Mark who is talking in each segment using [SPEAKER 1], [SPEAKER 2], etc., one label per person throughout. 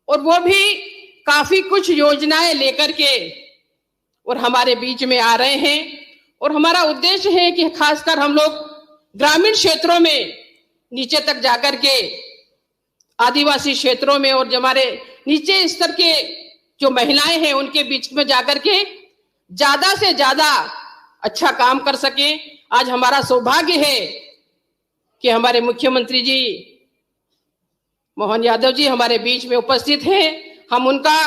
[SPEAKER 1] और वो भी काफी कुछ योजनाएं लेकर के और हमारे बीच में आ रहे हैं। और हमारा उद्देश्य है कि खासकर हम लोग ग्रामीण क्षेत्रों में नीचे तक जाकर के, आदिवासी क्षेत्रों में और जो हमारे नीचे स्तर के जो महिलाएं हैं उनके बीच में जाकर के ज्यादा से ज्यादा अच्छा काम कर सके। आज हमारा सौभाग्य है कि हमारे मुख्यमंत्री जी मोहन यादव जी हमारे बीच में उपस्थित हैं। हम उनका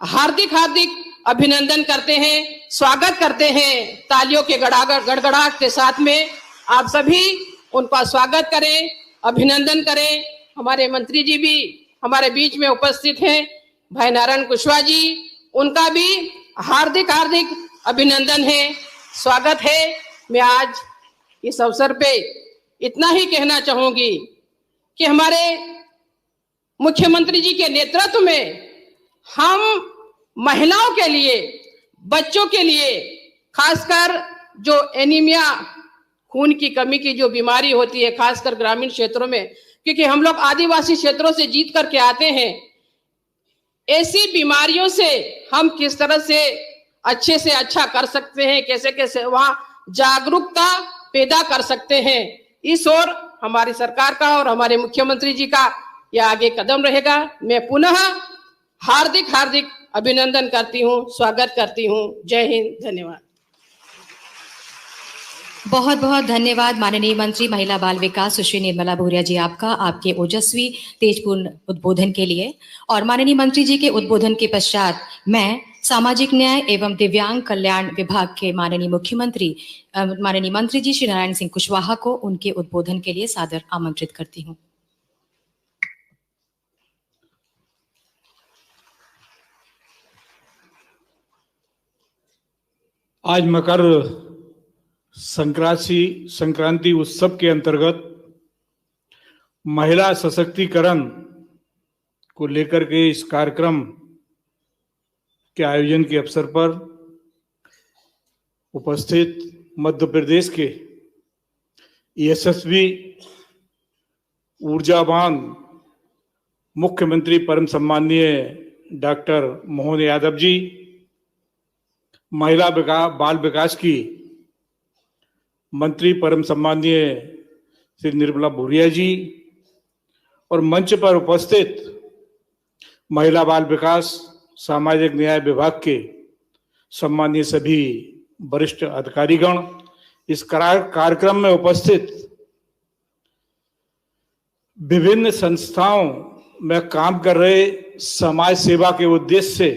[SPEAKER 1] हार्दिक हार्दिक अभिनंदन करते हैं, स्वागत करते हैं। तालियों के गड़गड़ाहट के साथ में आप सभी उनका स्वागत करें, अभिनंदन करें। हमारे मंत्री जी भी हमारे बीच में उपस्थित हैं, भाई नारायण कुशवाहा जी, उनका भी हार्दिक हार्दिक अभिनंदन है, स्वागत है। मैं आज इस अवसर पे इतना ही कहना चाहूंगी कि हमारे मुख्यमंत्री जी के नेतृत्व में हम महिलाओं के लिए, बच्चों के लिए, खासकर जो एनीमिया, खून की कमी की जो बीमारी होती है खासकर ग्रामीण क्षेत्रों में, क्योंकि हम लोग आदिवासी क्षेत्रों से जीत करके आते हैं, ऐसी बीमारियों से हम किस तरह से अच्छे से अच्छा कर सकते हैं, कैसे कैसे वहां जागरूकता पैदा कर सकते हैं, इस ओर हमारी सरकार का और हमारे मुख्यमंत्री जी का यह आगे कदम रहेगा। मैं पुनः हार्दिक हार्दिक अभिनंदन करती हूँ, स्वागत करती हूँ। जय हिंद, धन्यवाद।
[SPEAKER 2] बहुत बहुत धन्यवाद माननीय मंत्री महिला बाल विकास सुश्री निर्मला भूरिया जी, आपका, आपके ओजस्वी तेजपूर्ण उद्बोधन के लिए। और माननीय मंत्री जी के उद्बोधन के पश्चात मैं सामाजिक न्याय एवं दिव्यांग कल्याण विभाग के माननीय मुख्यमंत्री माननीय मंत्री जी श्री नारायण सिंह कुशवाहा को उनके उद्बोधन के लिए सादर आमंत्रित करती हूँ।
[SPEAKER 3] आज मकर संक्रांति उत्सव के अंतर्गत महिला सशक्तिकरण को लेकर के इस कार्यक्रम के आयोजन के अवसर पर उपस्थित मध्य प्रदेश के यशस्वी ऊर्जावान मुख्यमंत्री परम सम्माननीय डॉक्टर मोहन यादव जी, महिला बाल विकास की मंत्री परम सम्माननीय श्री निर्मला भूरिया जी, और मंच पर उपस्थित महिला बाल विकास सामाजिक न्याय विभाग के सम्माननीय सभी वरिष्ठ अधिकारीगण, इस कार्यक्रम में उपस्थित विभिन्न संस्थाओं में काम कर रहे समाज सेवा के उद्देश्य से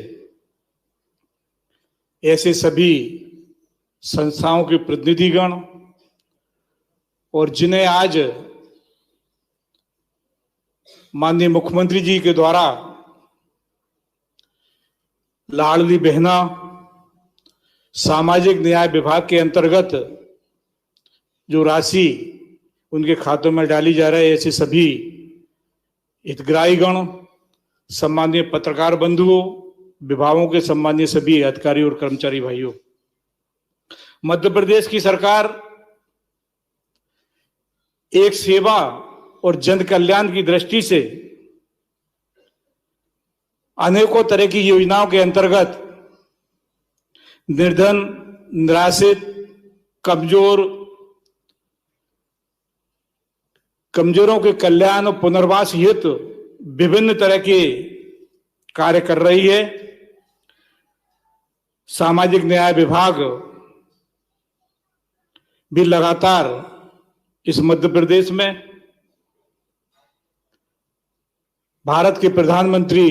[SPEAKER 3] ऐसे सभी संस्थाओं के प्रतिनिधिगण, और जिन्हें आज माननीय मुख्यमंत्री जी के द्वारा लाडली बहना सामाजिक न्याय विभाग के अंतर्गत जो राशि उनके खातों में डाली जा रही है, ऐसे सभी हितग्राहीगण, सम्माननीय पत्रकार बंधुओं, विभागों के सम्माननीय सभी अधिकारी और कर्मचारी भाइयों, मध्य प्रदेश की सरकार एक सेवा और जन कल्याण की दृष्टि से अनेकों तरह की योजनाओं के अंतर्गत निर्धन, निराश्रित, कमजोरों के कल्याण और पुनर्वास हेतु विभिन्न तरह के कार्य कर रही है। सामाजिक न्याय विभाग भी लगातार इस मध्य प्रदेश में भारत के प्रधानमंत्री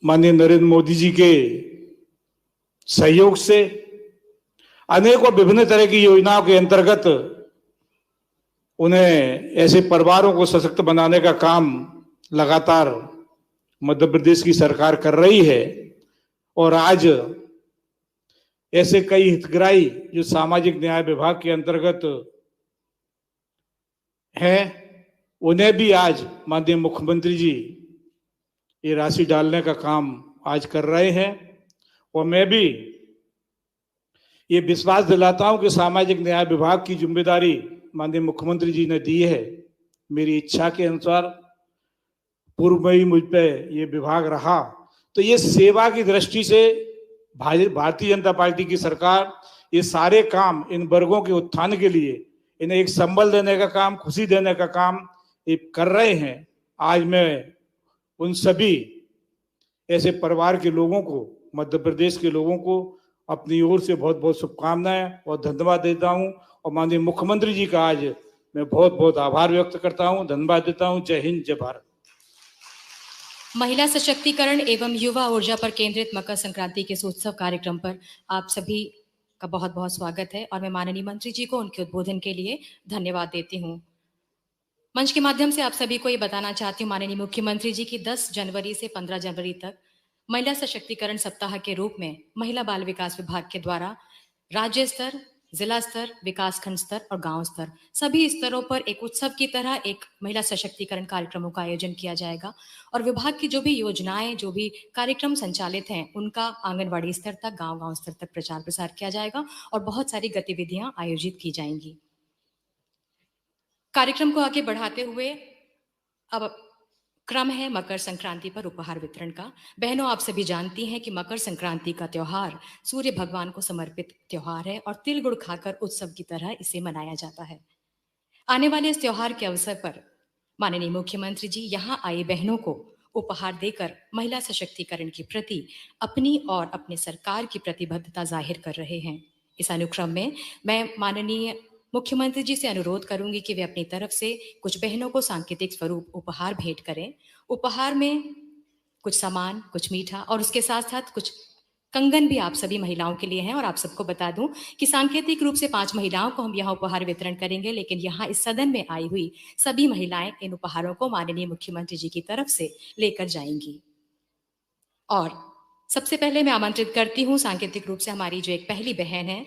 [SPEAKER 3] माननीय नरेंद्र मोदी जी के सहयोग से अनेकों विभिन्न तरह की योजनाओं के अंतर्गत उन्हें ऐसे परिवारों को सशक्त बनाने का काम लगातार मध्य प्रदेश की सरकार कर रही है। और आज ऐसे कई हितग्राही जो सामाजिक न्याय विभाग के अंतर्गत हैं, उन्हें भी आज माननीय मुख्यमंत्री जी ये राशि डालने का काम आज कर रहे हैं। और मैं भी ये विश्वास दिलाता हूं कि सामाजिक न्याय विभाग की जिम्मेदारी माननीय मुख्यमंत्री जी ने दी है। मेरी इच्छा के अनुसार पूर्व में ही मुझ पे ये विभाग रहा, तो ये सेवा की दृष्टि से भारतीय जनता पार्टी की सरकार ये सारे काम इन वर्गों के उत्थान के लिए, इन्हें एक संबल देने का काम, खुशी देने का काम ये कर रहे हैं। आज मैं उन सभी ऐसे परिवार के लोगों को, मध्य प्रदेश के लोगों को अपनी ओर से बहुत बहुत शुभकामनाएं और धन्यवाद देता हूं। और माननीय मुख्यमंत्री जी का आज मैं बहुत बहुत आभार व्यक्त करता हूं, धन्यवाद देता हूं। जय हिंद, जय भारत।
[SPEAKER 2] महिला सशक्तिकरण एवं युवा ऊर्जा पर केंद्रित मकर संक्रांति के इस उत्सव कार्यक्रम पर आप सभी का बहुत बहुत स्वागत है और मैं माननीय मंत्री जी को उनके उद्बोधन के लिए धन्यवाद देती हूँ। मंच के माध्यम से आप सभी को ये बताना चाहती हूँ, माननीय मुख्यमंत्री जी की 10 जनवरी से 15 जनवरी तक महिला सशक्तिकरण सप्ताह के रूप में महिला बाल विकास विभाग के द्वारा राज्य स्तर, जिला स्तर, विकास खंड स्तर और गांव स्तर सभी स्तरों पर एक उत्सव की तरह एक महिला सशक्तिकरण कार्यक्रमों का आयोजन किया जाएगा और विभाग की जो भी योजनाएं, जो भी कार्यक्रम संचालित हैं, उनका आंगनवाड़ी स्तर तक, गांव-गांव स्तर तक प्रचार प्रसार किया जाएगा और बहुत सारी गतिविधियां आयोजित की जाएंगी। कार्यक्रम को आगे बढ़ाते हुए अब क्रम है मकर संक्रांति पर उपहार वितरण का। बहनों, आप सभी जानती हैं कि मकर संक्रांति का त्योहार सूर्य भगवान को समर्पित त्योहार है और तिल गुड़ खाकर उत्सव की तरह इसे मनाया जाता है। आने वाले इस त्योहार के अवसर पर माननीय मुख्यमंत्री जी यहाँ आई बहनों को उपहार देकर महिला सशक्तिकरण के प्रति अपनी और अपने सरकार की प्रतिबद्धता जाहिर कर रहे हैं। इस अनुक्रम में मैं माननीय मुख्यमंत्री जी से अनुरोध करूंगी कि वे अपनी तरफ से कुछ बहनों को सांकेतिक स्वरूप उपहार भेंट करें। उपहार में कुछ सामान, कुछ मीठा और उसके साथ साथ कुछ कंगन भी आप सभी महिलाओं के लिए हैं। और आप सबको बता दूं कि सांकेतिक रूप से 5 महिलाओं को हम यहाँ उपहार वितरण करेंगे, लेकिन यहाँ इस सदन में आई हुई सभी महिलाएं इन उपहारों को माननीय मुख्यमंत्री जी की तरफ से लेकर जाएंगी। और सबसे पहले मैं आमंत्रित करती हूँ सांकेतिक रूप से हमारी जो एक पहली बहन है,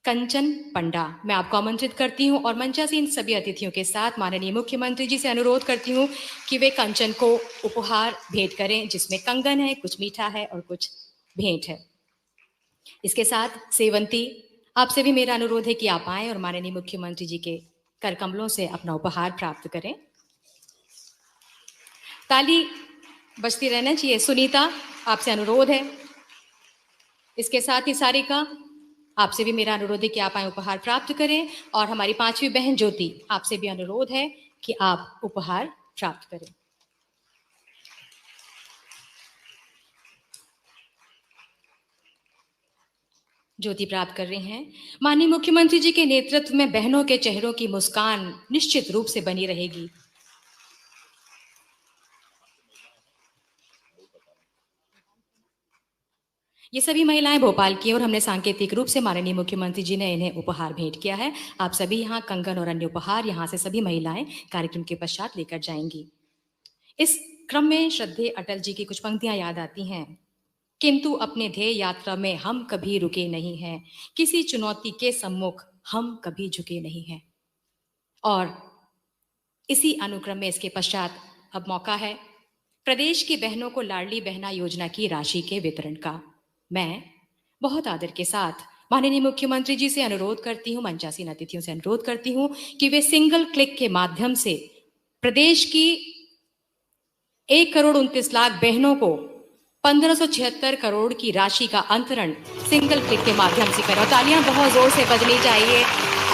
[SPEAKER 2] कंचन पंडा, मैं आपको आमंत्रित करती हूं और मंचासीन सभी अतिथियों के साथ माननीय मुख्यमंत्री जी से अनुरोध करती हूं कि वे कंचन को उपहार भेंट करें, जिसमें कंगन है, कुछ मीठा है और कुछ भेंट है। इसके साथ सेवंती, आपसे भी मेरा अनुरोध है कि आप आएं और माननीय मुख्यमंत्री जी के कर कमलों से अपना उपहार प्राप्त करें। ताली बजती रहना चाहिए। सुनीता, आपसे अनुरोध है। इसके साथ ही सारिका, आपसे भी मेरा अनुरोध है कि आप आए उपहार प्राप्त करें। और हमारी 5वीं बहन ज्योति, आपसे भी अनुरोध है कि आप उपहार प्राप्त करें। ज्योति प्राप्त कर रही हैं। माननीय मुख्यमंत्री जी के नेतृत्व में बहनों के चेहरों की मुस्कान निश्चित रूप से बनी रहेगी। ये सभी महिलाएं भोपाल की और हमने सांकेतिक रूप से माननीय मुख्यमंत्री जी ने इन्हें उपहार भेंट किया है। आप सभी यहाँ कंगन और अन्य उपहार यहाँ से सभी महिलाएं कार्यक्रम के पश्चात लेकर जाएंगी। इस क्रम में श्रद्धेय अटल जी की कुछ पंक्तियां याद आती हैं। किंतु अपने ध्येय यात्रा में हम कभी रुके नहीं हैं, किसी चुनौती के सम्मुख हम कभी झुके नहीं हैं। और इसी अनुक्रम में इसके पश्चात अब मौका है प्रदेश की बहनों को लाडली बहना योजना की राशि के वितरण का। मैं बहुत आदर के साथ माननीय मुख्यमंत्री जी से अनुरोध करती हूँ, मंचासीन अतिथियों से अनुरोध करती हूँ कि वे सिंगल क्लिक के माध्यम से प्रदेश की 1,29,00,000 बहनों को 1576 करोड़ की राशि का अंतरण सिंगल क्लिक के माध्यम से करें। तालियां बहुत जोर से बजनी चाहिए।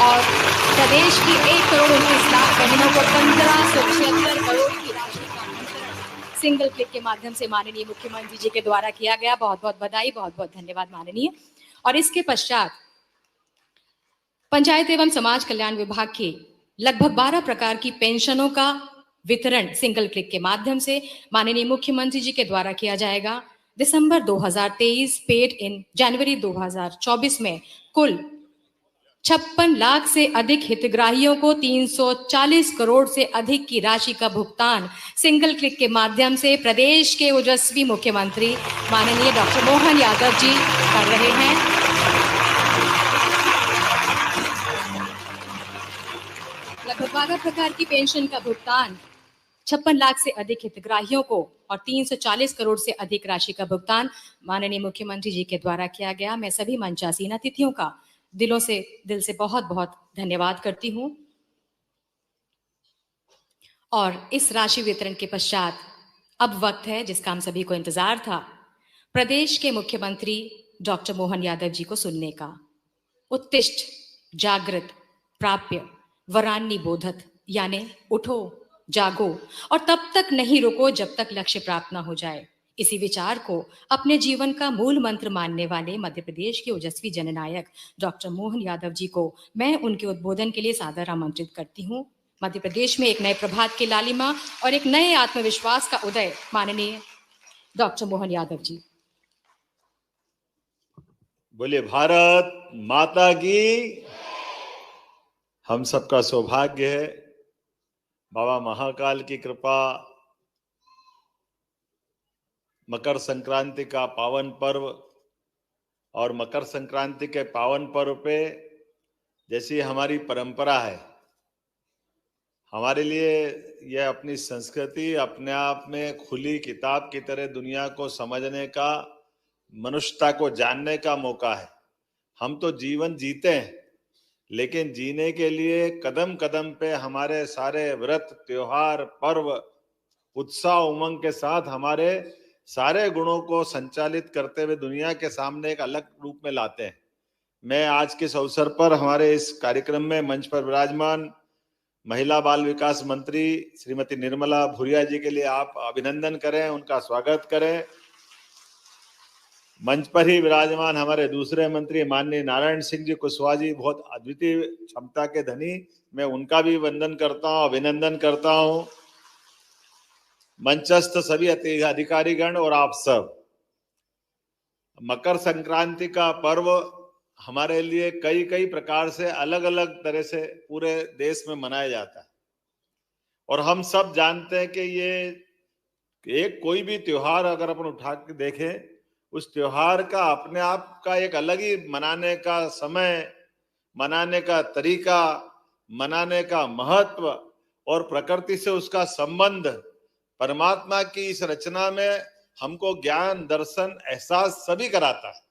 [SPEAKER 2] और प्रदेश की 1,29,00,000 बहनों को 1576 करोड़ की राशि का अंतरण सिंगल क्लिक के माध्यम से माननीय मुख्यमंत्री जी के द्वारा किया गया। बहुत बहुत बधाई, बहुत बहुत धन्यवाद माननीय। और इसके पश्चात पंचायत एवं समाज कल्याण विभाग की लगभग 12 प्रकार की पेंशनों का वितरण सिंगल क्लिक के माध्यम से माननीय मुख्यमंत्री जी के द्वारा किया जाएगा। दिसंबर 2023 पेड इन जनवरी 2024 में कुल 56 लाख से अधिक हितग्राहियों को 340 करोड़ से अधिक की राशि का भुगतान सिंगल क्लिक के माध्यम से प्रदेश के ओजस्वी मुख्यमंत्री माननीय डॉक्टर मोहन यादव जी कर रहे हैं। लगभग 12 प्रकार की पेंशन का भुगतान 56 लाख से अधिक हितग्राहियों को और 340 करोड़ से अधिक राशि का भुगतान माननीय मुख्यमंत्री जी के द्वारा किया गया। मैं सभी मंचासीन अतिथियों का दिल से बहुत बहुत धन्यवाद करती हूं। और इस राशि वितरण के पश्चात अब वक्त है जिसका हम सभी को इंतजार था, प्रदेश के मुख्यमंत्री डॉक्टर मोहन यादव जी को सुनने का। उत्तिष्ठ, जागृत, प्राप्य, वरान्नी बोधत, यानी उठो, जागो और तब तक नहीं रुको जब तक लक्ष्य प्राप्त न हो जाए। इसी विचार को अपने जीवन का मूल मंत्र मानने वाले मध्य प्रदेश के ओजस्वी जननायक डॉक्टर मोहन यादव जी को मैं उनके उद्बोधन के लिए सादर आमंत्रित करती हूँ। मध्य प्रदेश में एक नए प्रभात की लालिमा और एक नए आत्मविश्वास का उदय, माननीय डॉक्टर मोहन यादव जी।
[SPEAKER 4] बोले भारत माता की। हम सबका सौभाग्य है, बाबा महाकाल की कृपा, मकर संक्रांति का पावन पर्व, और मकर संक्रांति के पावन पर्व पे जैसी हमारी परंपरा है, हमारे लिए यह अपनी संस्कृति अपने आप में खुली किताब की तरह दुनिया को समझने का, मनुष्यता को जानने का मौका है। हम तो जीवन जीते हैं, लेकिन जीने के लिए कदम कदम पे हमारे सारे व्रत, त्योहार, पर्व उत्साह उमंग के साथ हमारे सारे गुणों को संचालित करते हुए दुनिया के सामने एक अलग रूप में लाते हैं। मैं आज के इस अवसर पर हमारे इस कार्यक्रम में मंच पर विराजमान महिला बाल विकास मंत्री श्रीमती निर्मला भूरिया जी के लिए आप अभिनंदन करें, उनका स्वागत करें। मंच पर ही विराजमान हमारे दूसरे मंत्री माननीय नारायण सिंह जी कुशवाहा जी, बहुत अद्वितीय क्षमता के धनी, मैं उनका भी वंदन करता हूं, अभिनंदन करता हूं। मंचस्थ सभी अधिकारीगण और आप सब, मकर संक्रांति का पर्व हमारे लिए कई प्रकार से अलग अलग तरह से पूरे देश में मनाया जाता है, और हम सब जानते हैं कि ये एक कोई भी त्योहार अगर अपन उठा के देखें, उस त्योहार का अपने आप का एक अलग ही मनाने का समय, मनाने का तरीका, मनाने का महत्व और प्रकृति से उसका संबंध, परमात्मा की इस रचना में हमको ज्ञान, दर्शन, एहसास सभी कराता है।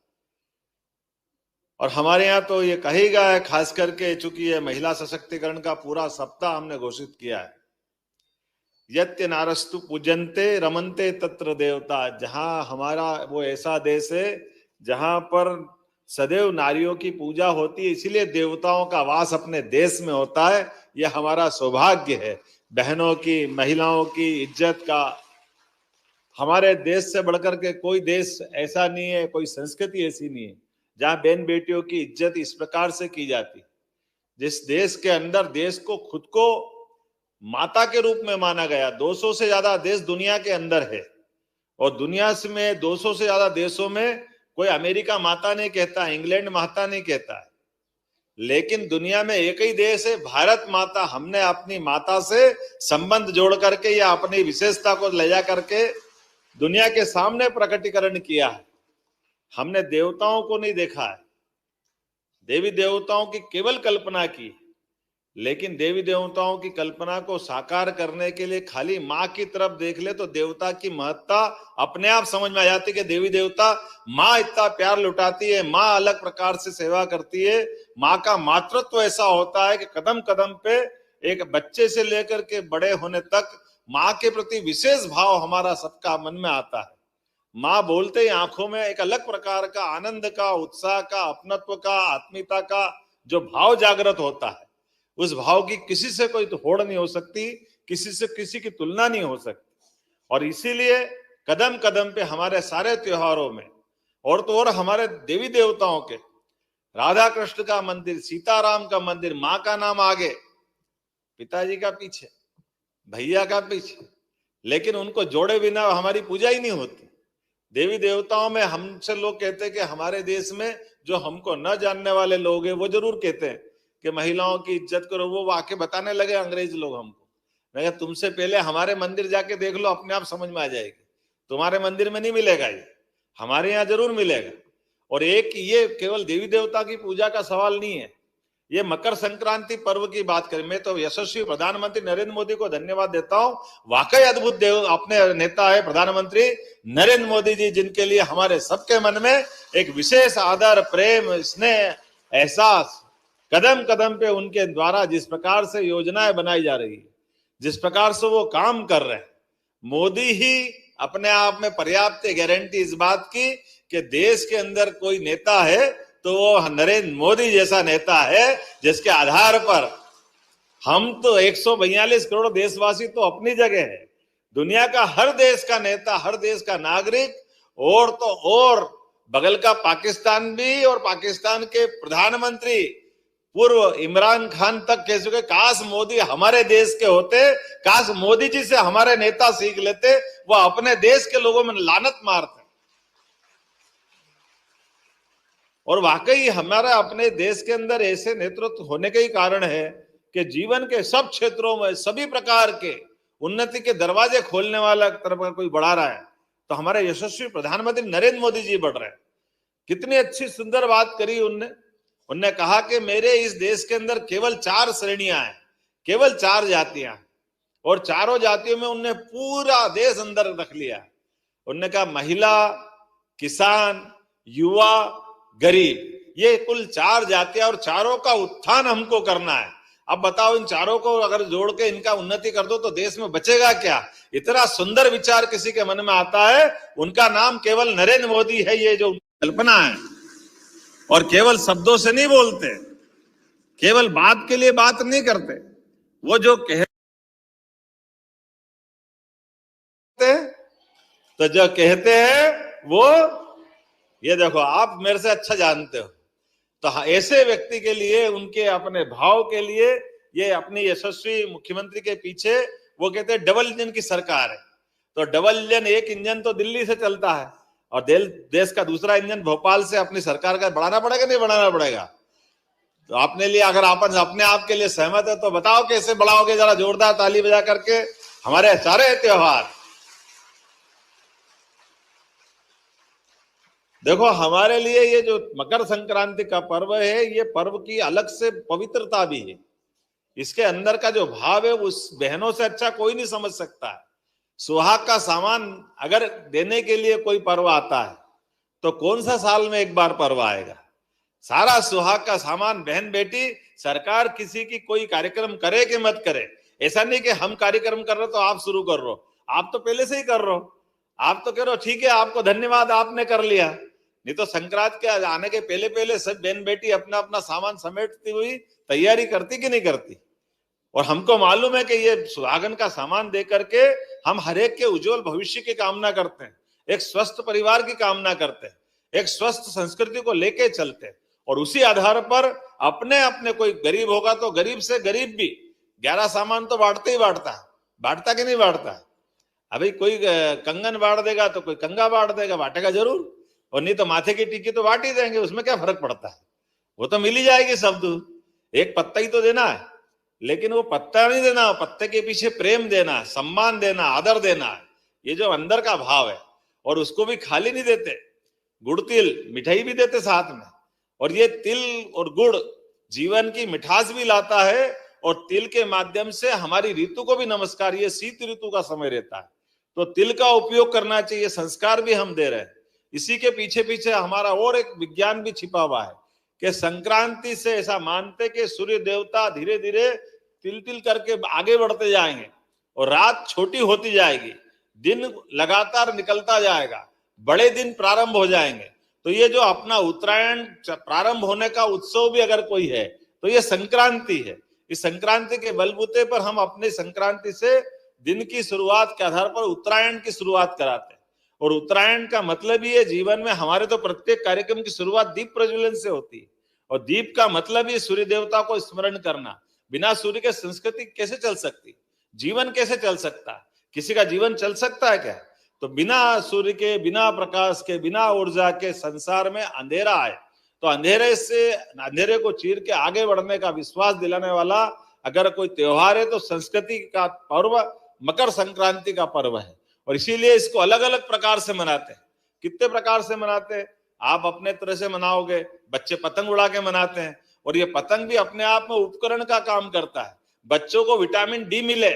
[SPEAKER 4] और हमारे यहाँ तो ये कहेगा है, खास करके चूंकि ये महिला सशक्तिकरण का पूरा सप्ताह हमने घोषित किया है, यत्य नारस्तु पूजन्ते रमन्ते तत्र देवता। जहां हमारा वो ऐसा देश है जहां पर सदैव नारियों की पूजा होती है, इसीलिए देवताओं का वास अपने देश में होता है। यह हमारा सौभाग्य है। बहनों की, महिलाओं की इज्जत का हमारे देश से बढ़कर के कोई देश ऐसा नहीं है, कोई संस्कृति ऐसी नहीं है जहां बहन बेटियों की इज्जत इस प्रकार से की जाती। जिस देश के अंदर देश को खुद को माता के रूप में माना गया, 200 से ज्यादा देश दुनिया के अंदर है, और दुनिया में 200 से ज्यादा देशों में कोई अमेरिका माता नहीं कहता, इंग्लैंड माता नहीं कहता है, लेकिन दुनिया में एक ही देश है भारत माता। हमने अपनी माता से संबंध जोड़ करके या अपनी विशेषता को ले जा करके दुनिया के सामने प्रकटीकरण किया है। हमने देवताओं को नहीं देखा है, देवी देवताओं की केवल कल्पना की, लेकिन देवी देवताओं की कल्पना को साकार करने के लिए खाली माँ की तरफ देख ले तो देवता की महत्ता अपने आप समझ में आ जाती है कि देवी देवता, माँ इतना प्यार लुटाती है, माँ अलग प्रकार से सेवा करती है। माँ का मातृत्व ऐसा होता है कि कदम कदम पे एक बच्चे से लेकर के बड़े होने तक माँ के प्रति विशेष भाव हमारा सबका मन में आता है। माँ बोलते ही आंखों में एक अलग प्रकार का आनंद का, उत्साह का, अपनत्व का, आत्मीयता का जो भाव जागृत होता है, उस भाव की किसी से कोई तो होड़ नहीं हो सकती, किसी से किसी की तुलना नहीं हो सकती। और इसीलिए कदम कदम पे हमारे सारे त्योहारों में और तो और हमारे देवी देवताओं के, राधा कृष्ण का मंदिर, सीताराम का मंदिर, माँ का नाम आगे, पिताजी का पीछे, भैया का पीछे, लेकिन उनको जोड़े बिना हमारी पूजा ही नहीं होती। देवी देवताओं में हमसे लोग कहते हैं कि हमारे देश में जो हमको न जानने वाले लोग हैं वो जरूर कहते हैं कि महिलाओं की इज्जत करो। वो आके बताने लगे अंग्रेज लोग हमको, मैं तुमसे पहले हमारे मंदिर जाके देख लो, अपने आप समझ में आ जाएगी। तुम्हारे मंदिर में नहीं मिलेगा, ये हमारे यहाँ जरूर मिलेगा। और एक ये केवल देवी देवता की पूजा का सवाल नहीं है, ये मकर संक्रांति पर्व की बात करें, मैं तो यशस्वी प्रधानमंत्री नरेंद्र मोदी को धन्यवाद देता हूं। वाकई अद्भुत देव अपने नेता है प्रधानमंत्री नरेंद्र मोदी जी, जिनके लिए हमारे सबके मन में एक विशेष आदर, प्रेम, स्नेह, एहसास, कदम कदम पे उनके द्वारा जिस प्रकार से योजनाएं बनाई जा रही है, जिस प्रकार से वो काम कर रहे हैं, मोदी ही अपने आप में पर्याप्त गारंटी इस बात की कि देश के अंदर कोई नेता है तो वो नरेंद्र मोदी जैसा नेता है, जिसके आधार पर हम तो 142 करोड़ देशवासी तो अपनी जगह है, दुनिया का हर देश का नेता, हर देश का नागरिक और तो और बगल का पाकिस्तान भी, और पाकिस्तान के प्रधानमंत्री पूर्व इमरान खान तक कह चुके काश मोदी हमारे देश के होते, काश मोदी जी से हमारे नेता सीख लेते, वो अपने देश के लोगों में लानत मारते। और वाकई हमारा अपने देश के अंदर ऐसे नेतृत्व होने के ही कारण है कि जीवन के सब क्षेत्रों में सभी प्रकार के उन्नति के दरवाजे खोलने वाला तरफ का कोई बढ़ा रहा है तो हमारे यशस्वी प्रधानमंत्री नरेंद्र मोदी जी बढ़ रहे हैं। कितनी अच्छी सुंदर बात करी उनने कहा कि मेरे इस देश के अंदर केवल 4 श्रेणियां हैं, केवल 4 जातियां, और चारों जातियों में उनने पूरा देश अंदर रख लिया। उनने कहा महिला, किसान, युवा, गरीब, ये कुल 4 जातियां और चारों का उत्थान हमको करना है। अब बताओ इन चारों को अगर जोड़ के इनका उन्नति कर दो तो देश में बचेगा क्या? इतना सुंदर विचार किसी के मन में आता है, उनका नाम केवल नरेंद्र मोदी है। ये जो कल्पना है, और केवल शब्दों से नहीं बोलते, केवल बात के लिए बात नहीं करते, वो जो कहते तो जो कहते हैं वो, ये देखो आप मेरे से अच्छा जानते हो, तो ऐसे व्यक्ति के लिए, उनके अपने भाव के लिए, ये अपनी यशस्वी मुख्यमंत्री के पीछे वो कहते हैं डबल इंजन की सरकार है। तो डबल इंजन, एक इंजन तो दिल्ली से चलता है और देश का दूसरा इंजन भोपाल से अपनी सरकार का बढ़ाना पड़ेगा, नहीं बढ़ाना पड़ेगा? तो अपने लिए अगर आप अपने आप के लिए सहमत है तो बताओ कैसे बढ़ाओगे, जरा जोरदार ताली बजा करके। हमारे सारे त्योहार देखो, हमारे लिए ये जो मकर संक्रांति का पर्व है, ये पर्व की अलग से पवित्रता भी है। इसके अंदर का जो भाव है उस बहनों से अच्छा कोई नहीं समझ सकता है। सुहाग का सामान अगर देने के लिए कोई पर्व आता है तो कौन सा साल में एक बार पर्व आएगा? सारा सुहाग का सामान बहन बेटी, सरकार किसी की कोई कार्यक्रम करे कि मत करे, ऐसा नहीं कि हम कार्यक्रम कर रहे तो आप शुरू कर रहे हो, आप तो पहले से ही कर रहे हो। आप तो कह रहे हो ठीक है, आपको धन्यवाद, आपने कर लिया। नहीं तो संक्रांत के आने के पहले पहले सब बहन बेटी अपना अपना सामान समेटती हुई तैयारी करती कि नहीं करती? और हमको मालूम है कि ये सुहागन का सामान दे करके हम हर एक के उज्जवल भविष्य की कामना करते हैं, एक स्वस्थ परिवार की कामना करते हैं, एक स्वस्थ संस्कृति को लेके चलते हैं, और उसी आधार पर अपने अपने कोई गरीब होगा तो गरीब से गरीब भी 11 सामान तो बांटते ही बांटता है, बांटता कि नहीं बांटता? अभी कोई कंगन बांट देगा तो कोई कंगा बांट देगा, बांटेगा जरूर, और नहीं तो माथे की टिक्की तो बांट ही देंगे, उसमें क्या फर्क पड़ता है? वो तो मिल ही जाएगी सब। एक पत्ता ही तो देना है, लेकिन वो पत्ता नहीं देना, पत्ते के पीछे प्रेम देना, सम्मान देना, आदर देना है, ये जो अंदर का भाव है। और उसको भी खाली नहीं देते, गुड़ तिल मिठाई भी देते साथ में। और ये तिल और गुड़ जीवन की मिठास भी लाता है, और तिल के माध्यम से हमारी ऋतु को भी नमस्कार, ये शीत ऋतु का समय रहता है तो तिल का उपयोग करना चाहिए, संस्कार भी हम दे रहे हैं। इसी के पीछे पीछे हमारा और एक विज्ञान भी छिपा हुआ है कि संक्रांति से ऐसा मानते कि सूर्य देवता धीरे धीरे तिल तिल करके आगे बढ़ते जाएंगे और रात छोटी होती जाएगी, दिन लगातार निकलता जाएगा, बड़े दिन प्रारंभ हो जाएंगे। तो ये जो अपना उत्तरायण प्रारंभ होने का उत्सव भी अगर कोई है तो ये संक्रांति है। इस संक्रांति के बलबूते पर हम अपने संक्रांति से दिन की शुरुआत के आधार पर उत्तरायण की शुरुआत कराते हैं। और उत्तरायण का मतलब ही है, जीवन में हमारे तो प्रत्येक कार्यक्रम की शुरुआत दीप प्रज्वलन से होती है, और दीप का मतलब ही सूर्य देवता को स्मरण करना। बिना सूर्य के संस्कृति कैसे चल सकती, जीवन कैसे चल सकता, किसी का जीवन चल सकता है क्या? तो बिना सूर्य के, बिना प्रकाश के, बिना ऊर्जा के संसार में अंधेरा है। तो अंधेरे से, अंधेरे को चीर के आगे बढ़ने का विश्वास दिलाने वाला अगर कोई त्योहार है तो संस्कृति का पर्व मकर संक्रांति का पर्व है। और इसीलिए इसको अलग अलग प्रकार से मनाते हैं। कितने प्रकार से मनाते हैं? आप अपने तरह से मनाओगे, बच्चे पतंग उड़ा के मनाते हैं, और ये पतंग भी अपने आप में उपकरण का काम करता है। बच्चों को विटामिन डी मिले,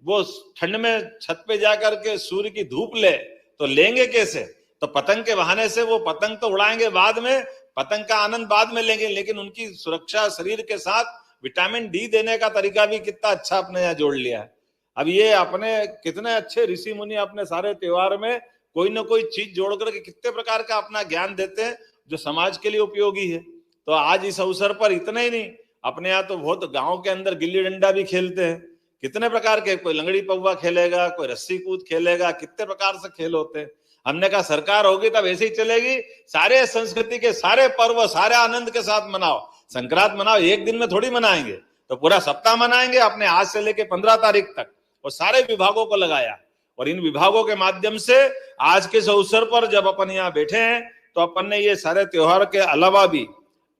[SPEAKER 4] वो ठंड में छत पे जाकर के सूर्य की धूप ले, तो लेंगे कैसे? तो पतंग के बहाने से वो पतंग तो उड़ाएंगे बाद में, पतंग का आनंद बाद में लेंगे, लेकिन उनकी सुरक्षा शरीर के साथ विटामिन डी देने का तरीका भी कितना अच्छा अपने यहाँ जोड़ लिया है। अब ये अपने कितने अच्छे ऋषि मुनि अपने सारे त्योहार में कोई ना कोई चीज जोड़ करके कितने प्रकार का अपना ज्ञान देते हैं जो समाज के लिए उपयोगी है। तो आज इस अवसर पर इतना ही नहीं, अपने यहाँ तो बहुत गांव के अंदर गिल्ली डंडा भी खेलते हैं, कितने प्रकार के, कोई लंगड़ी पौवा खेलेगा, कोई रस्सी कूद खेलेगा, कितने प्रकार से खेल होते हैं। हमने कहा सरकार होगी तब ऐसे ही चलेगी, सारे संस्कृति के सारे पर्व सारे आनंद के साथ मनाओ। संक्रांत मनाओ, एक दिन में थोड़ी मनाएंगे, तो पूरा सप्ताह मनाएंगे अपने आज से लेके 15 तारीख तक। और सारे विभागों को लगाया और इन विभागों के माध्यम से आज के इस अवसर पर जब अपन यहाँ बैठे हैं तो अपन ने ये सारे त्योहार के अलावा भी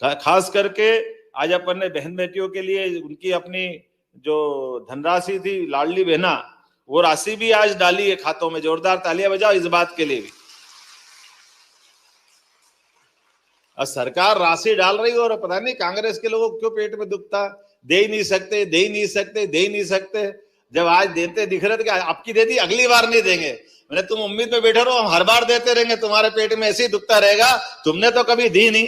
[SPEAKER 4] खास करके आज अपन ने बहन बेटियों के लिए उनकी अपनी जो धनराशि थी लाडली बहना, वो राशि भी आज डाली है खातों में। जोरदार तालियां बजाओ इस बात के लिए भी। और सरकार राशि डाल रही है और पता नहीं कांग्रेस के लोगों को क्यों पेट में दुखता, दे ही नहीं सकते, दे ही नहीं सकते, दे ही नहीं सकते। जब आज देते दिख रहे थे कि आपकी दे दी, अगली बार नहीं देंगे। मैंने तुम उम्मीद में बैठे रहो, हम हर बार देते रहेंगे, तुम्हारे पेट में ऐसे ही दुखता रहेगा। तुमने तो कभी दी नहीं,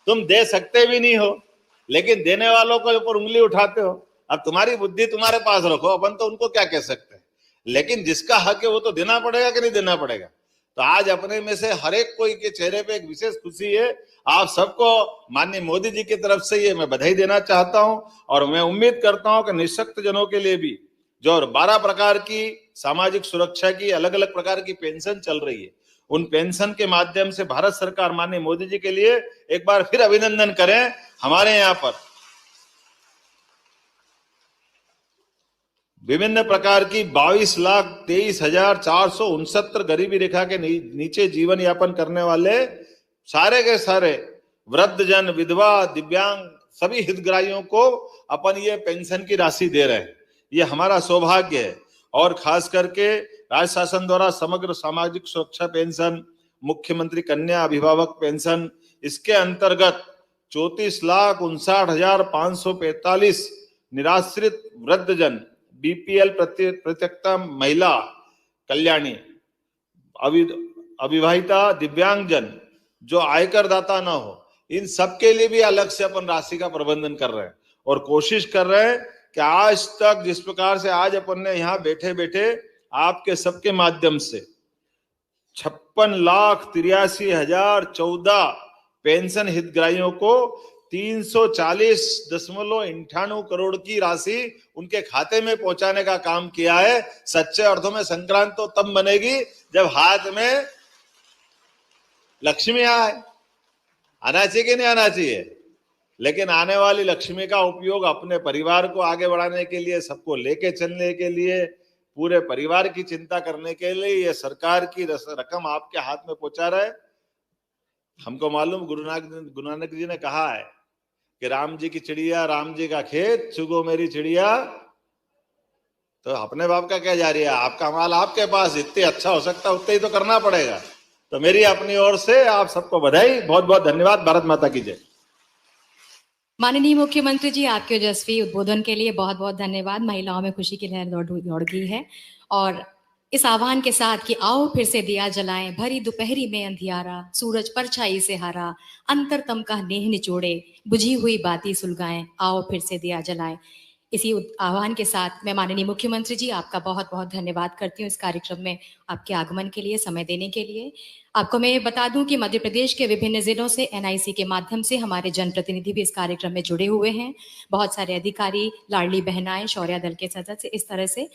[SPEAKER 4] तुम दे सकते भी नहीं हो, लेकिन देने वालों के ऊपर उंगली उठाते हो। अब तुम्हारी बुद्धि तुम्हारे पास रखो, अपन तो उनको क्या कह सकते हैं, लेकिन जिसका हक है वो तो देना पड़ेगा कि नहीं देना पड़ेगा। तो आज अपने में से हर एक कोई के चेहरे पे एक विशेष खुशी है। आप सबको माननीय मोदी जी की तरफ से ये मैं बधाई देना चाहता हूं और मैं उम्मीद करता हूं कि निःशक्त जनों के लिए भी जो 12 प्रकार की सामाजिक सुरक्षा की अलग अलग प्रकार की पेंशन चल रही है, उन पेंशन के माध्यम से भारत सरकार माननीय मोदी जी के लिए एक बार फिर अभिनंदन करें। हमारे यहाँ पर विभिन्न प्रकार की 22,23,469 गरीबी रेखा के नीचे जीवन यापन करने वाले सारे के सारे वृद्धजन, विधवा, दिव्यांग सभी हितग्राहियों को अपन ये पेंशन की राशि दे रहे हैं। ये हमारा सौभाग्य है। और खास करके राज्य शासन द्वारा समग्र सामाजिक सुरक्षा पेंशन, मुख्यमंत्री कन्या अभिभावक पेंशन, इसके अंतर्गत 34,59,545 निराश्रित वृद्धजन, बीपीएल प्रत्यक्ता महिला कल्याणी, अविवाहिता, दिव्यांगजन जो आयकर दाता ना हो, इन सबके लिए भी अलग से अपन राशि का प्रबंधन कर रहे हैं और कोशिश कर रहे हैं कि आज तक जिस प्रकार से आज अपन ने यहाँ बैठे बैठे आपके सबके माध्यम से 56,83,014 पेंशन हितग्राहियों को 340.98 करोड़ की राशि उनके खाते में पहुंचाने का काम किया है। सच्चे अर्थों में संक्रांत तो तब बनेगी जब हाथ में लक्ष्मी आए। आना चाहिए कि नहीं आना चाहिए, लेकिन आने वाली लक्ष्मी का उपयोग अपने परिवार को आगे बढ़ाने के लिए, सबको लेके चलने के लिए, पूरे परिवार की चिंता करने के लिए ये सरकार की रकम आपके हाथ में पहुंचा रहा है। हमको मालूम गुरु नानक जी ने कहा है कि राम जी की चिड़िया, राम जी का खेत, चुगो मेरी चिड़िया। तो अपने बाप का क्या जा रही है, आपका माल आपके पास, जितने अच्छा हो सकता है उतने ही तो करना पड़ेगा। तो मेरी अपनी ओर से आप सबको बधाई, बहुत बहुत धन्यवाद। भारत माता की जय।
[SPEAKER 2] माननीय मुख्यमंत्री जी, आपके ओजस्वी उद्बोधन के लिए बहुत बहुत धन्यवाद। महिलाओं में खुशी की लहर दौड़ गई है और इस आह्वान के साथ कि आओ फिर से दिया जलाएं, भरी दोपहरी में अंधियारा, सूरज परछाई से हारा, अंतरतम का नेह निचोड़े, बुझी हुई बाती सुलगाएं, आओ फिर से दिया जलाएं। इसी आह्वान के साथ मैं माननीय मुख्यमंत्री जी आपका बहुत बहुत धन्यवाद करती हूँ इस कार्यक्रम में आपके आगमन के लिए, समय देने के लिए। आपको मैं बता दूं कि मध्य प्रदेश के विभिन्न जिलों से एनआईसी के माध्यम से हमारे जनप्रतिनिधि भी इस कार्यक्रम में जुड़े हुए हैं। बहुत सारे अधिकारी, लाडली बहनाएं, शौर्य दल के सदस्य, इस तरह से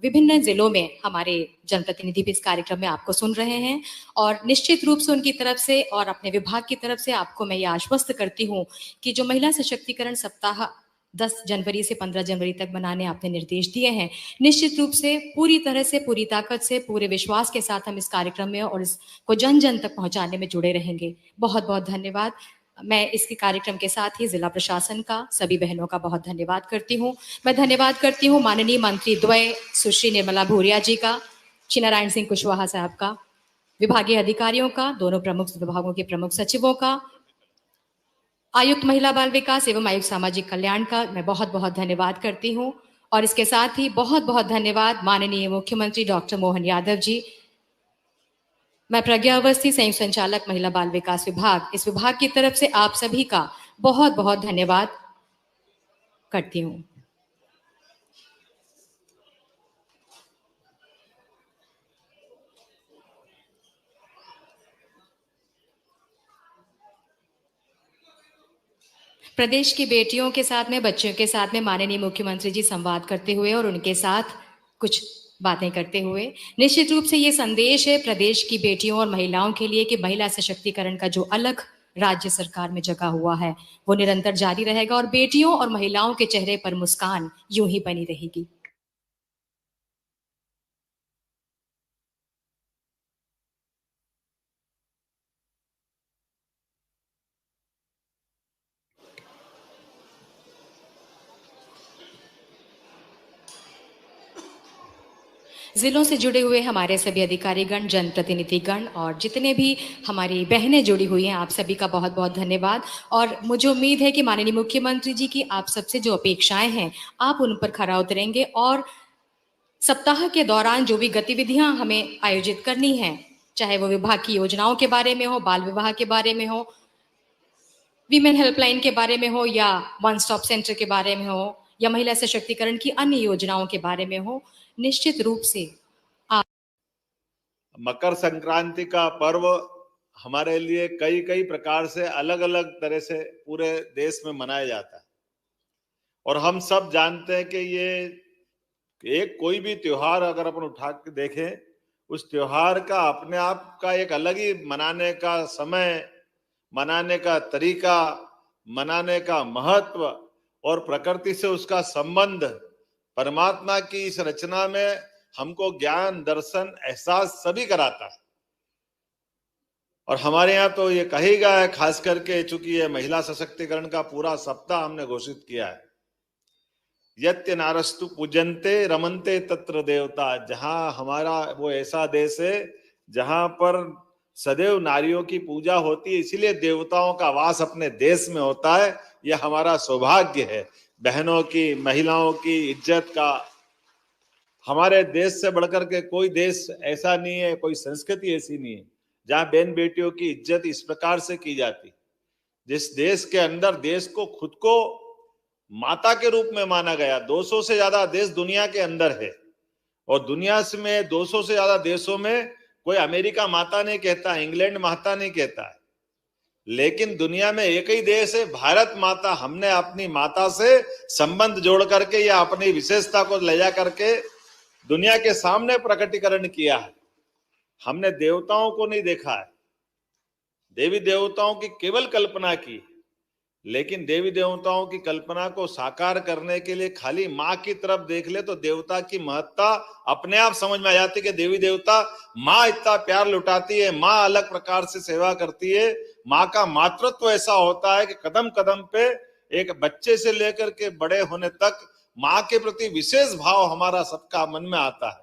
[SPEAKER 2] विभिन्न जिलों में हमारे जनप्रतिनिधि भी इस कार्यक्रम में आपको सुन रहे हैं। और निश्चित रूप से उनकी तरफ से और अपने विभाग की तरफ से आपको मैं ये आश्वस्त करती हूँ कि जो महिला सशक्तिकरण सप्ताह 10 जनवरी से 15 जनवरी तक बनाने आपने निर्देश दिए हैं, निश्चित रूप से पूरी तरह से, पूरी ताकत से, पूरे विश्वास के साथ हम इस कार्यक्रम में और इसको जन जन तक पहुंचाने में जुड़े रहेंगे। बहुत बहुत धन्यवाद। मैं इसके कार्यक्रम के साथ ही जिला प्रशासन का, सभी बहनों का बहुत धन्यवाद करती हूँ। मैं धन्यवाद करती हूँ माननीय मंत्री द्वय सुश्री निर्मला भूरिया जी का, श्री नारायण सिंह कुशवाहा साहब का, विभागीय अधिकारियों का, दोनों प्रमुख विभागों के प्रमुख सचिवों का, आयुक्त महिला बाल विकास एवं आयुक्त सामाजिक कल्याण का मैं बहुत बहुत धन्यवाद करती हूं। और इसके साथ ही बहुत बहुत धन्यवाद माननीय मुख्यमंत्री डॉक्टर मोहन यादव जी। मैं प्रज्ञा अवस्थी, संयुक्त संचालक महिला बाल विकास विभाग, इस विभाग की तरफ से आप सभी का बहुत बहुत धन्यवाद करती हूं। प्रदेश की बेटियों के साथ में, बच्चों के साथ में माननीय मुख्यमंत्री जी संवाद करते हुए और उनके साथ कुछ बातें करते हुए निश्चित रूप से ये संदेश है प्रदेश की बेटियों और महिलाओं के लिए कि महिला सशक्तिकरण का जो अलग राज्य सरकार में जगा हुआ है वो निरंतर जारी रहेगा और बेटियों और महिलाओं के चेहरे पर मुस्कान यूं ही बनी रहेगी। जिलों से जुड़े हुए हमारे सभी अधिकारीगण, जनप्रतिनिधिगण और जितने भी हमारी बहनें जुड़ी हुई हैं, आप सभी का बहुत बहुत धन्यवाद। और मुझे उम्मीद है कि माननीय मुख्यमंत्री जी की आप सबसे जो अपेक्षाएं हैं आप उन पर खरा उतरेंगे और सप्ताह के दौरान जो भी गतिविधियां हमें आयोजित करनी है, चाहे वो विभाग की योजनाओं के बारे में हो, बाल विवाह के बारे में हो, वीमेन हेल्पलाइन के बारे में हो या वन स्टॉप सेंटर के बारे में हो या महिला सशक्तिकरण की अन्य योजनाओं के बारे में हो, निश्चित रूप से
[SPEAKER 4] मकर संक्रांति का पर्व हमारे लिए कई कई प्रकार से अलग अलग तरह से पूरे देश में मनाया जाता है और हम सब जानते हैं कि ये एक कोई भी त्योहार अगर अपन उठा के देखें, उस त्योहार का अपने आप का एक अलग ही मनाने का समय, मनाने का तरीका, मनाने का महत्व और प्रकृति से उसका संबंध, परमात्मा की इस रचना में हमको ज्ञान, दर्शन, एहसास सभी कराता है। और हमारे यहाँ तो ये कहेगा है, खास करके चूंकि ये महिला सशक्तिकरण का पूरा सप्ताह हमने घोषित किया है, यत्य नारस्तु पूजन्ते रमन्ते तत्र देवता। जहां हमारा वो ऐसा देश है जहां पर सदैव नारियों की पूजा होती है, इसीलिए देवताओं का वास अपने देश में होता है। यह हमारा सौभाग्य है। बहनों की, महिलाओं की इज्जत का हमारे देश से बढ़कर के कोई देश ऐसा नहीं है, कोई संस्कृति ऐसी नहीं है जहां बहन बेटियों की इज्जत इस प्रकार से की जाती। जिस देश के अंदर देश को खुद को माता के रूप में माना गया, 200 से ज्यादा देश दुनिया के अंदर है और दुनिया में 200 से ज्यादा देशों में कोई अमेरिका माता नहीं कहता, इंग्लैंड माता नहीं कहता है, लेकिन दुनिया में एक ही देश है भारत माता। हमने अपनी माता से संबंध जोड़ करके या अपनी विशेषता को ले जा करके दुनिया के सामने प्रकटीकरण किया है। हमने देवताओं को नहीं देखा है, देवी देवताओं की केवल कल्पना की, लेकिन देवी देवताओं की कल्पना को साकार करने के लिए खाली माँ की तरफ देख ले तो देवता की महत्ता अपने आप समझ में आ जाती है कि देवी देवता, माँ इतना प्यार लुटाती है, माँ अलग प्रकार से सेवा करती है। माँ का मातृत्व ऐसा होता है कि कदम कदम पे एक बच्चे से लेकर के बड़े होने तक माँ के प्रति विशेष भाव हमारा सबका मन में आता है।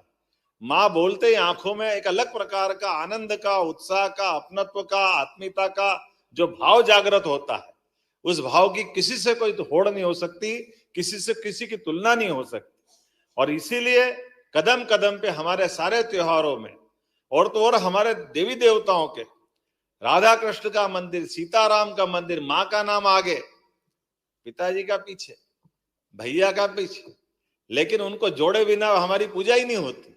[SPEAKER 4] माँ बोलते ही आंखों में एक अलग प्रकार का आनंद का, उत्साह का, अपनत्व का, आत्मीयता का जो भाव जागृत होता है, उस भाव की किसी से कोई होड़ नहीं हो सकती, किसी से किसी की तुलना नहीं हो सकती। और इसीलिए कदम कदम पे हमारे सारे त्योहारों में और तो और हमारे देवी देवताओं के, राधा कृष्ण का मंदिर, सीताराम का मंदिर, माँ का नाम आगे, पिताजी का पीछे, भैया का पीछे, लेकिन उनको जोड़े बिना हमारी पूजा ही नहीं होती।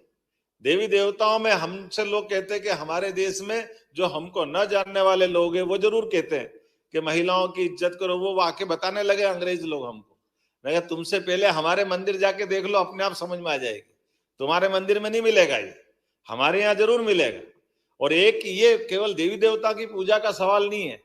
[SPEAKER 4] देवी देवताओं में हमसे लोग कहते हैं कि हमारे देश में जो हमको न जानने वाले लोग हैं वो जरूर कहते हैं कि महिलाओं की इज्जत करो। वो आके बताने लगे अंग्रेज लोग हमको, मैं तुमसे पहले हमारे मंदिर जाके देख लो, अपने आप समझ में आ जाएगी। तुम्हारे मंदिर में नहीं मिलेगा, ये हमारे यहाँ जरूर मिलेगा। और एक ये केवल देवी देवता की पूजा का सवाल नहीं है,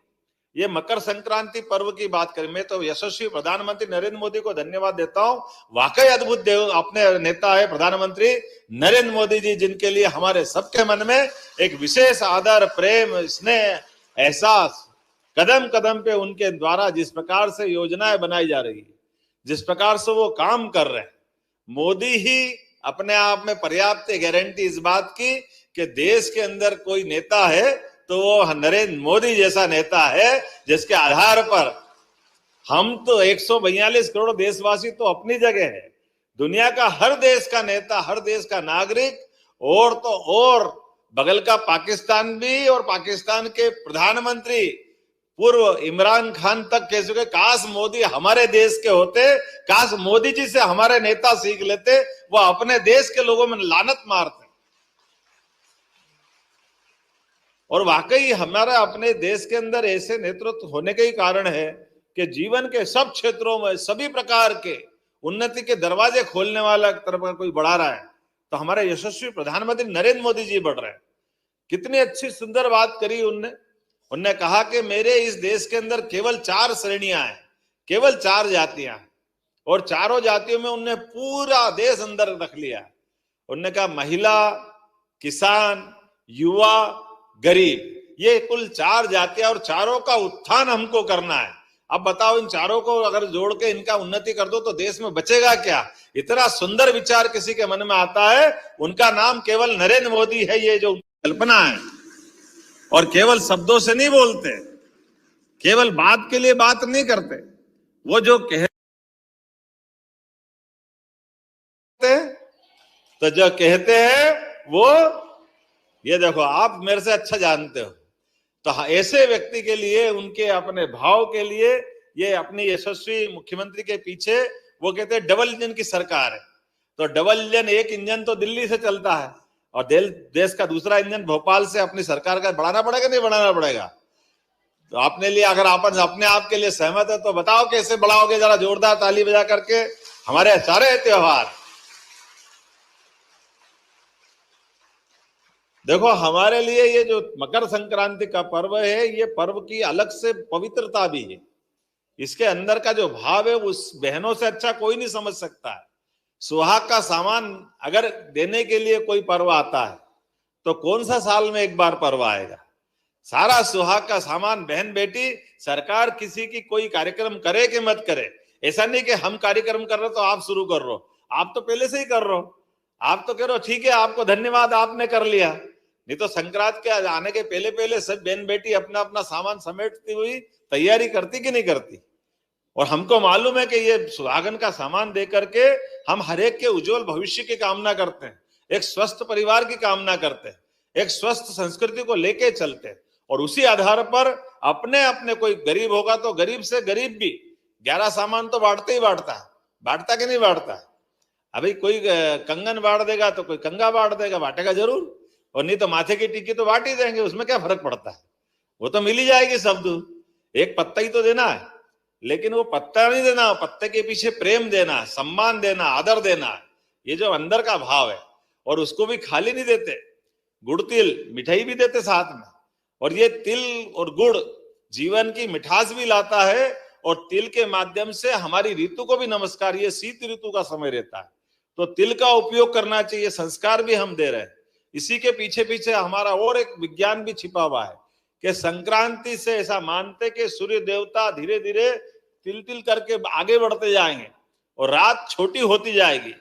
[SPEAKER 4] ये मकर संक्रांति पर्व की बात करें, मैं तो यशस्वी प्रधानमंत्री नरेंद्र मोदी को धन्यवाद देता हूं। वाकई अद्भुत देव अपने नेता है प्रधानमंत्री नरेंद्र मोदी जी, जिनके लिए हमारे सबके मन में एक विशेष आदर, प्रेम, स्नेह, एहसास, कदम कदम पे उनके द्वारा जिस प्रकार से योजनाएं बनाई जा रही है, जिस प्रकार से वो काम कर रहे हैं, मोदी ही अपने आप में पर्याप्त गारंटी इस बात की कि देश के अंदर कोई नेता है तो वो नरेंद्र मोदी जैसा नेता है, जिसके आधार पर हम तो 142 करोड़ देशवासी तो अपनी जगह है, दुनिया का हर देश का नेता, हर देश का नागरिक और तो और बगल का पाकिस्तान भी, और पाकिस्तान के प्रधानमंत्री पूर्व इमरान खान तक कह चुके काश मोदी हमारे देश के होते, काश मोदी जी से हमारे नेता सीख लेते, वो अपने देश के लोगों में लानत मारते। और वाकई हमारा अपने देश के अंदर ऐसे नेतृत्व होने के ही कारण है कि जीवन के सब क्षेत्रों में सभी प्रकार के उन्नति के दरवाजे खोलने वाला तरफ का कोई बढ़ा रहा है तो हमारे यशस्वी प्रधानमंत्री नरेंद्र मोदी जी बढ़ रहे हैं। कितनी अच्छी सुंदर बात करी उनने कहा कि मेरे इस देश के अंदर केवल 4 श्रेणियां हैं, केवल 4 जातियां, और चारों जातियों में उनने पूरा देश अंदर रख लिया। उनने कहा महिला, किसान, युवा, गरीब, ये कुल 4 जातियां और चारों का उत्थान हमको करना है। अब बताओ, इन चारों को अगर जोड़ के इनका उन्नति कर दो तो देश में बचेगा क्या? इतना सुंदर विचार किसी के मन में आता है, उनका नाम केवल नरेंद्र मोदी है। ये जो कल्पना है, और केवल शब्दों से नहीं बोलते, केवल बात के लिए बात नहीं करते, वो जो कहते तो जो कहते हैं वो, ये देखो आप मेरे से अच्छा जानते हो, तो ऐसे व्यक्ति के लिए, उनके अपने भाव के लिए, ये अपनी यशस्वी मुख्यमंत्री के पीछे वो कहते हैं डबल इंजन की सरकार है। तो डबल इंजन, एक इंजन तो दिल्ली से चलता है और देश का दूसरा इंजन भोपाल से अपनी सरकार का बढ़ाना पड़ेगा, नहीं बढ़ाना पड़ेगा? तो आपने लिए, अगर आप अपने आप के लिए सहमत है तो बताओ कैसे बढ़ाओगे, जरा जोरदार ताली बजा करके हमारे सारे त्योहार। देखो, हमारे लिए ये जो मकर संक्रांति का पर्व है, ये पर्व की अलग से पवित्रता भी है। इसके अंदर का जो भाव है, उस बहनों से अच्छा कोई नहीं समझ सकता है। सुहाग का सामान अगर देने के लिए कोई पर्व आता है तो कौन सा साल में एक बार पर्व आएगा? सारा सुहाग का सामान बहन बेटी, सरकार किसी की कोई कार्यक्रम करे कि मत करे, ऐसा नहीं कि हम कार्यक्रम कर रहे तो आप शुरू कर रहे हो, आप तो पहले से ही कर रहे हो। आप तो कह रहे हो ठीक है, आपको धन्यवाद, आपने कर लिया। नहीं तो संक्रांत के आने के पहले पहले सब बहन बेटी अपना अपना सामान समेटती हुई तैयारी करती कि नहीं करती? और हमको मालूम है कि ये सुहागन का सामान दे करके हम हर एक के उज्जवल भविष्य की कामना करते हैं, एक स्वस्थ परिवार की कामना करते हैं, एक स्वस्थ संस्कृति को लेके चलते हैं, और उसी आधार पर अपने अपने, कोई गरीब होगा तो गरीब से गरीब भी 11 सामान तो बांटते ही बांटता है, बांटता कि नहीं बांटता? अभी कोई कंगन बांट देगा तो कोई कंगा बांट देगा, बांटेगा जरूर, और नहीं तो माथे की टिक्की तो बांट ही देंगे, उसमें क्या फर्क पड़ता है? वो तो मिल ही जाएगी शब्द। एक पत्ता ही तो देना है, लेकिन वो पत्ता नहीं देना, पत्ते के पीछे प्रेम देना, सम्मान देना, आदर देना, ये जो अंदर का भाव है। और उसको भी खाली नहीं देते, गुड़ तिल मिठाई भी देते साथ में। और ये तिल और गुड़ जीवन की मिठास भी लाता है, और तिल के माध्यम से हमारी ऋतु को भी नमस्कार, ये शीत ऋतु का समय रहता है तो तिल का उपयोग करना चाहिए, संस्कार भी हम दे रहे हैं। इसी के पीछे पीछे हमारा और एक विज्ञान भी छिपा हुआ है कि संक्रांति से ऐसा मानते कि सूर्य देवता धीरे धीरे तिल तिल करके आगे बढ़ते जाएंगे और रात छोटी होती जाएगी,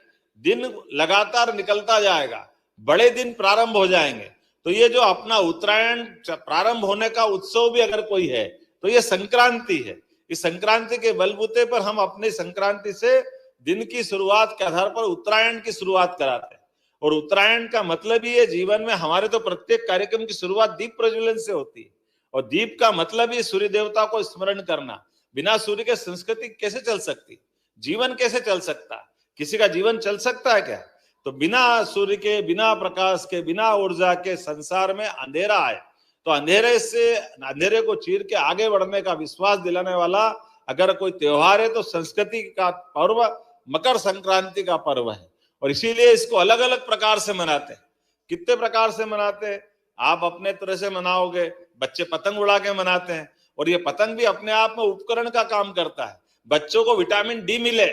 [SPEAKER 4] दिन लगातार निकलता जाएगा, बड़े दिन प्रारंभ हो जाएंगे। तो ये जो अपना उत्तरायण प्रारंभ होने का उत्सव भी अगर कोई है तो ये संक्रांति है। इस संक्रांति के बलबूते पर हम अपनी संक्रांति से दिन की शुरुआत के आधार पर उत्तरायण की शुरुआत कराते हैं। और उत्तरायण का मतलब ही है, जीवन में हमारे तो प्रत्येक कार्यक्रम की शुरुआत दीप प्रज्वलन से होती है, और दीप का मतलब ही सूर्य देवता को स्मरण करना। बिना सूर्य के संस्कृति कैसे चल सकती, जीवन कैसे चल सकता, किसी का जीवन चल सकता है क्या? तो बिना सूर्य के, बिना प्रकाश के, बिना ऊर्जा के संसार में अंधेरा है। तो अंधेरे से, अंधेरे को चीर के आगे बढ़ने का विश्वास दिलाने वाला अगर कोई त्योहार है तो संस्कृति का पर्व मकर संक्रांति का पर्व है। और इसीलिए इसको अलग अलग प्रकार से मनाते हैं। कितने प्रकार से मनाते हैं? आप अपने तरह से मनाओगे, बच्चे पतंग उड़ा के मनाते हैं, और ये पतंग भी अपने आप में उपकरण का काम करता है। बच्चों को विटामिन डी मिले,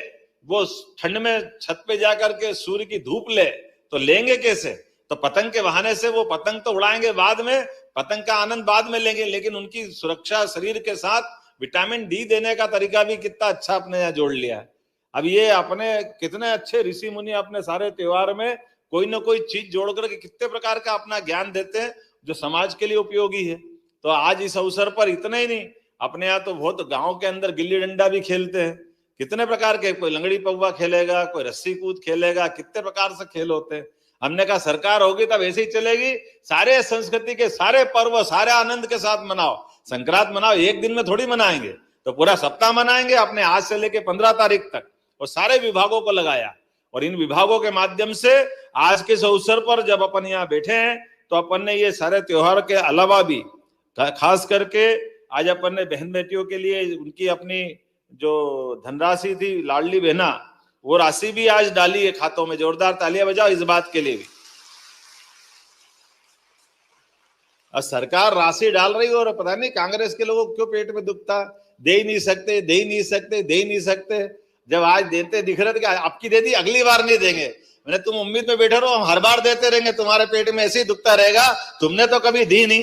[SPEAKER 4] वो ठंड में छत पे जाकर के सूर्य की धूप ले, तो लेंगे कैसे? तो पतंग के बहाने से वो पतंग तो उड़ाएंगे, बाद में पतंग का आनंद बाद में लेंगे, लेकिन उनकी सुरक्षा शरीर के साथ विटामिन डी देने का तरीका भी कितना अच्छा अपने यहाँ जोड़ लिया है। अब ये अपने कितने अच्छे ऋषि मुनि अपने सारे त्योहार में कोई ना कोई चीज जोड़ करके कितने प्रकार का अपना ज्ञान देते हैं जो समाज के लिए उपयोगी है। तो आज इस अवसर पर इतना ही नहीं, अपने यहाँ तो बहुत गांव के अंदर गिल्ली डंडा भी खेलते हैं, कितने प्रकार के, कोई लंगड़ी पौवा खेलेगा, कोई रस्सी कूद खेलेगा, कितने प्रकार से खेल होते हैं। हमने कहा सरकार होगी तब ऐसे ही चलेगी, सारे संस्कृति के सारे पर्व सारे आनंद के साथ मनाओ। संक्रांत मनाओ, एक दिन में थोड़ी मनाएंगे, तो पूरा सप्ताह मनाएंगे अपने आज से लेके 15 तारीख तक, और सारे विभागों को लगाया। और इन विभागों के माध्यम से आज के इस अवसर पर जब अपन यहाँ बैठे हैं तो अपन ने ये सारे त्योहार के अलावा भी खास करके आज अपन ने बहन बेटियों के लिए उनकी अपनी जो धनराशि थी लाडली बहना, वो राशि भी आज डाली है खातों में। जोरदार तालियां बजाओ इस बात के लिए भी। और सरकार राशि डाल रही है और पता नहीं कांग्रेस के लोगों को क्यों पेट में दुखता, दे ही नहीं सकते, दे ही नहीं सकते, दे ही नहीं सकते। जब आज देते दिख रहे थे कि आपकी दे दी, अगली बार नहीं देंगे। मैंने तुम उम्मीद में बैठे रहो, हम हर बार देते रहेंगे, तुम्हारे पेट में ऐसे ही दुखता रहेगा। तुमने तो कभी दी नहीं,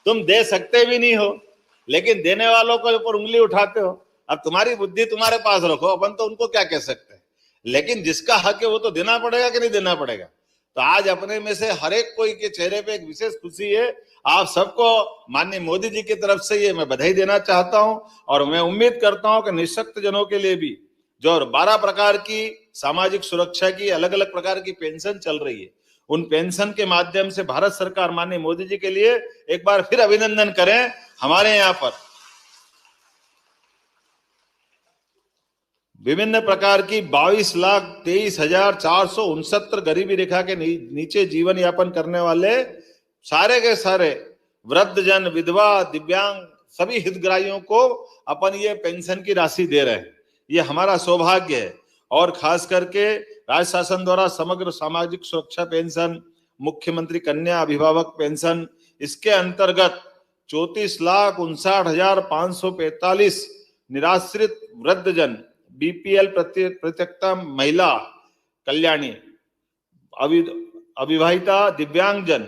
[SPEAKER 4] तुम दे सकते भी नहीं हो, लेकिन देने वालों के ऊपर उंगली उठाते हो। अब तुम्हारी बुद्धि तुम्हारे पास रखो, अपन तो उनको क्या कह सकते हैं, लेकिन जिसका हक है वो तो देना पड़ेगा कि नहीं देना पड़ेगा। तो आज अपने में से हर एक कोई के चेहरे पे एक विशेष खुशी है। आप सबको माननीय मोदी जी की तरफ से ये मैं बधाई देना चाहता हूं, और मैं उम्मीद करता हूं कि निःशक्त जनों के लिए भी जो 12 प्रकार की सामाजिक सुरक्षा की अलग अलग प्रकार की पेंशन चल रही है, उन पेंशन के माध्यम से भारत सरकार माननीय मोदी जी के लिए एक बार फिर अभिनंदन करें। हमारे यहाँ पर विभिन्न प्रकार की 22,23,469 गरीबी रेखा के नीचे जीवन यापन करने वाले सारे के सारे वृद्धजन, विधवा, दिव्यांग सभी हितग्राहियों को अपन ये पेंशन की राशि दे रहे हैं। ये हमारा सौभाग्य है। और खास करके राज्य शासन द्वारा समग्र सामाजिक सुरक्षा पेंशन, मुख्यमंत्री कन्या अभिभावक पेंशन, इसके अंतर्गत 34,59,545 निराश्रित वृद्धजन, बीपीएल प्रत्यक्ता महिला कल्याणी, अविवाहिता, दिव्यांगजन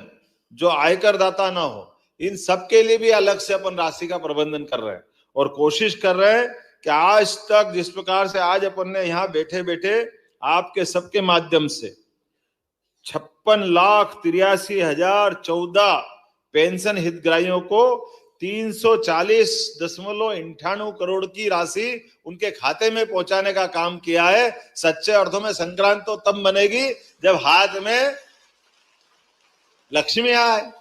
[SPEAKER 4] जो आयकर दाता ना हो, इन सब के लिए भी अलग से अपन राशि का प्रबंधन कर रहे हैं। और कोशिश कर रहे हैं कि आज तक जिस प्रकार से आज अपन ने यहाँ बैठे बैठे आपके सबके माध्यम से 56,83,014 पेंशन हितग्राहियों को 340.98 करोड़ की राशि उनके खाते में पहुंचाने का काम किया है। सच्चे अर्थों में संक्रांत तो तब बनेगी जब हाथ में लक्ष्मी आए।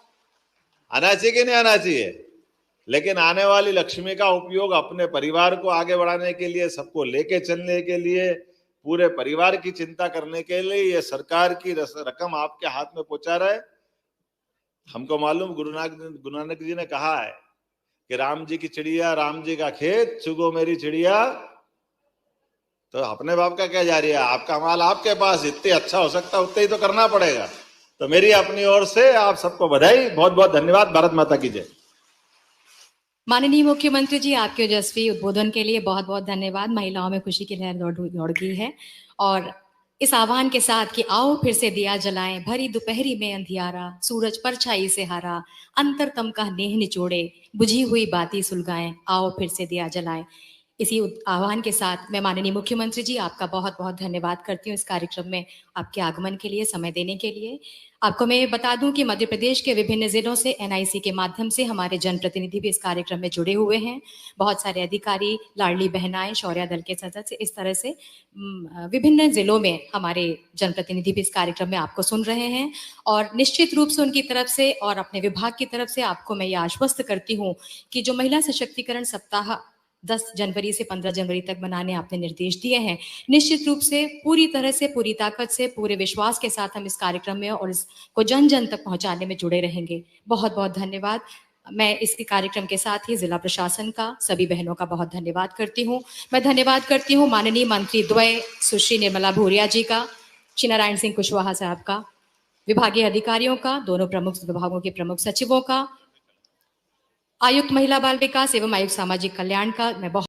[SPEAKER 4] आना चाहिए कि नहीं आना चाहिए, लेकिन आने वाली लक्ष्मी का उपयोग अपने परिवार को आगे बढ़ाने के लिए, सबको लेके चलने के लिए, पूरे परिवार की चिंता करने के लिए ये सरकार की रकम आपके हाथ में पहुंचा रहा है। हमको मालूम गुरु नानक जी ने कहा है कि राम जी की चिड़िया, राम जी का खेत, चुगो मेरी चिड़िया। तो अपने बाप का क्या जा रही है, आपका माल आपके पास, जितने अच्छा हो सकता है उतने ही तो करना पड़ेगा। तो मेरी अपनी ओर से आप सबको बधाई, बहुत बहुत धन्यवाद। भारत माता की जय।
[SPEAKER 2] माननीय मुख्यमंत्री जी, आपके ओजस्वी उद्बोधन के लिए बहुत बहुत धन्यवाद। महिलाओं में खुशी की लहर दौड़ गई है। और इस आह्वान के साथ कि आओ फिर से दिया जलाएं, भरी दोपहरी में अंधियारा, सूरज परछाई से हारा, अंतरतम का नेह निचोड़े, बुझी हुई बाती सुलगाएं, आओ फिर से दिया जलाएं। इसी आह्वान के साथ मैं माननीय मुख्यमंत्री जी आपका बहुत बहुत धन्यवाद करती हूँ इस कार्यक्रम में आपके आगमन के लिए, समय देने के लिए। आपको मैं बता दूं कि मध्य प्रदेश के विभिन्न जिलों से एनआईसी के माध्यम से हमारे जनप्रतिनिधि भी इस कार्यक्रम में जुड़े हुए हैं। बहुत सारे अधिकारी, लाडली बहनाएं, शौर्य दल के सदस्य, इस तरह से विभिन्न जिलों में हमारे जनप्रतिनिधि भी इस कार्यक्रम में आपको सुन रहे हैं। और निश्चित रूप से उनकी तरफ से और अपने विभाग की तरफ से आपको मैं ये आश्वस्त करती हूँ कि जो महिला सशक्तिकरण सप्ताह 10 जनवरी से 15 जनवरी तक मनाने आपने निर्देश दिए हैं, निश्चित रूप से पूरी तरह से, पूरी ताकत से, पूरे विश्वास के साथ हम इस कार्यक्रम में और इसको जन जन तक पहुंचाने में जुड़े रहेंगे। बहुत बहुत धन्यवाद। मैं इस कार्यक्रम के साथ ही जिला प्रशासन का, सभी बहनों का बहुत धन्यवाद करती हूँ। मैं धन्यवाद करती हूँ माननीय मंत्री द्वय सुश्री निर्मला भूरिया जी का, श्री नारायण सिंह कुशवाहा साहब का, विभागीय अधिकारियों का, दोनों प्रमुख विभागों के प्रमुख सचिवों का, आयुक्त महिला बाल विकास एवं आयुक्त सामाजिक कल्याण का मैं बहुत